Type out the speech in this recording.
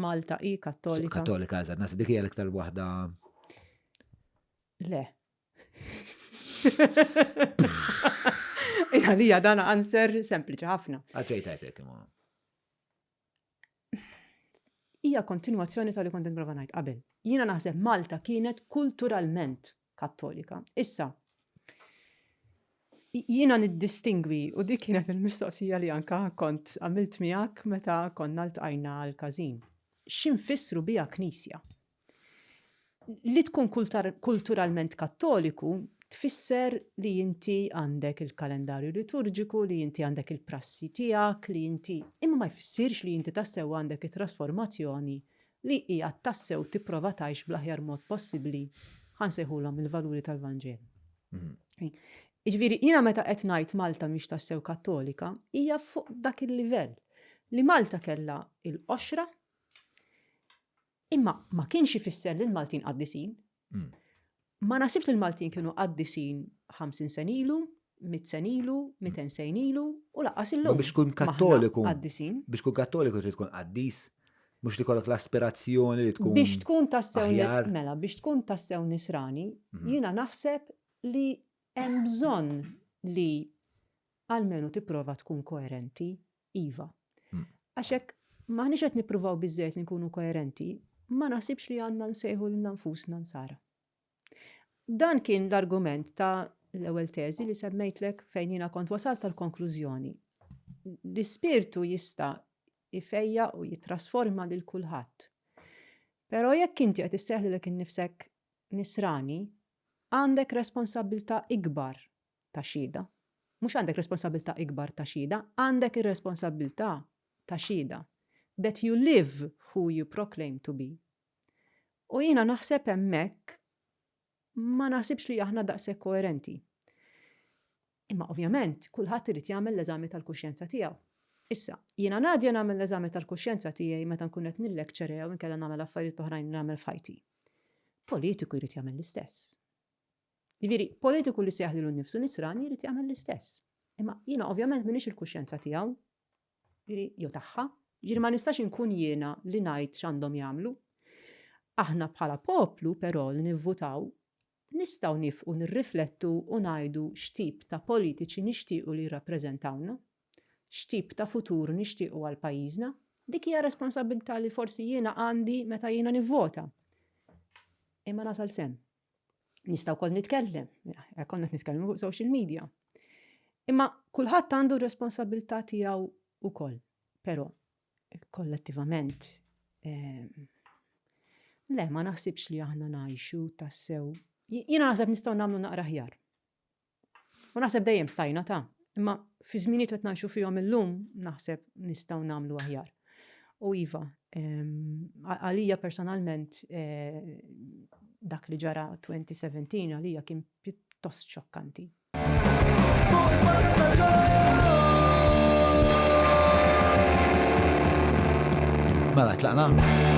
Malta i Kattolika. Kattolika, eżatt, nasib dik hija l-iktar waħda. Le. Għalija dan answer sempliċi ħafna. Għalfej tajtek imma. Hija kontinwazzjoni tal-li kont nipprova ngħid qabel. Jiena naħseb Malta kienet kulturalment Kattolika. Issa, jiena niddistingwi u dik kienet il-mistoqsija li anka kont għamilt miegħek meta konna ltqajna għall-każin. X'infissru biha Knisja? Li tkun kulturalment Kattoliku tfisser li inti għandek il-kalendarju liturġiku, li inti għandek il-prassi tiegħek, li inti imma ma jfissirx li inti tassew għandek it-trasformazzjoni li hija tassew tipprova tgħix bl-aħjar mod possibbli ħansejħulhom il-valuri tal-Vanġel. Jiġifieri jiena meta qed ngħid Malta mhix tassew Kattolika, hija fuq dak il-livell li Malta kellha il-qoxra imma ma kienx ifisser li l-Maltin qaddisin. Ma nasibx li l-Maltin kienu qaddisin 50 sen ilu, 100 sen ilu, 200 sen ilu u laqqas illum. Biex tkun Kattoliku. Qaddisin. Biex tkun Kattoliku trid tkun qaddis. Mhux li kollok l-aspirazzjoni li tkun. Biex tkun tassew aħjar. mela, biex tkun tassew nisrani, jiena naħseb li hemm bżonn li almenu tipprova tkun koerenti, iva. Għax hekk m'aħniex qed nippruvaw biżżejjed li nkunu koerenti, ma naħsibx li għandna nsejħu lil nfusna nsara. Dan kien l-argument ta' l-ewwel teżi li semmejtlek fejn jiena kont wasalt tal-konklużjoni. L-ispirtu jista' ifejja u jitrasforma lil kulħadd. Però jekk inti qed isseħħlilek innifsek nisrani, għandek responsabilità ikbar ta' xhieda. Mhux għandek responsabilità ikbar ta' xhieda, għandek ir-responsabilità ta' xhieda. That you live who you proclaim to be. U jiena naħseb hemmhekk ma naħsibx li aħna daqshekk koerenti. Imma ovvjament kulħadd irid jagħmel l-eżami tal-kuxjenza tiegħu. Issa, jiena Nadja nagħmel l-eżami tal-kuxjenza tiegħi meta nkun qed nillekkċerew inkella nagħmel affarijiet oħrajn nagħmel f'ħajti. Politiku jrid jagħmel l-istess. Jiġifieri, politiku li sejaħlilu nnifsu nisrani jrid jagħmel l-istess. Imma jiena ovvjament m'iniex il-kuxjenza tiegħu, jiġifieri jew tagħha, jiġifieri ma nistax inkun jiena li ngħid x'għandhom jagħmlu. Aħna bħala poplu però li nivvutaw nistgħu nifqu nirriflettu u ngħidu x'tip ta' politiċi nixtiequ li jirrappreżentawna, x'tip ta' futur nixtiequ għal pajjiżna, dik hija responsabilità li forsi jiena għandi meta jiena nivvota. Imma nasal sem. Nistgħu wkoll nitkellem, konna qed nitkellmu fuq social media. Imma kulħadd għandu responsabilità tiegħu wkoll, però kollettivament le ma naħsibx li aħna ngħixu tassew. Jiena naħseb nistgħu nagħmlu naqra aħjar. U naħseb dejjem stajna ta' imma fi żminijiet li qed ngħixu fihom illum naħseb nistgħu nagħmlu aħjar. U iva, għalija personalment dak li ġara 2017 għalija kien pjuttost xokkanti. Mela, tlaqna?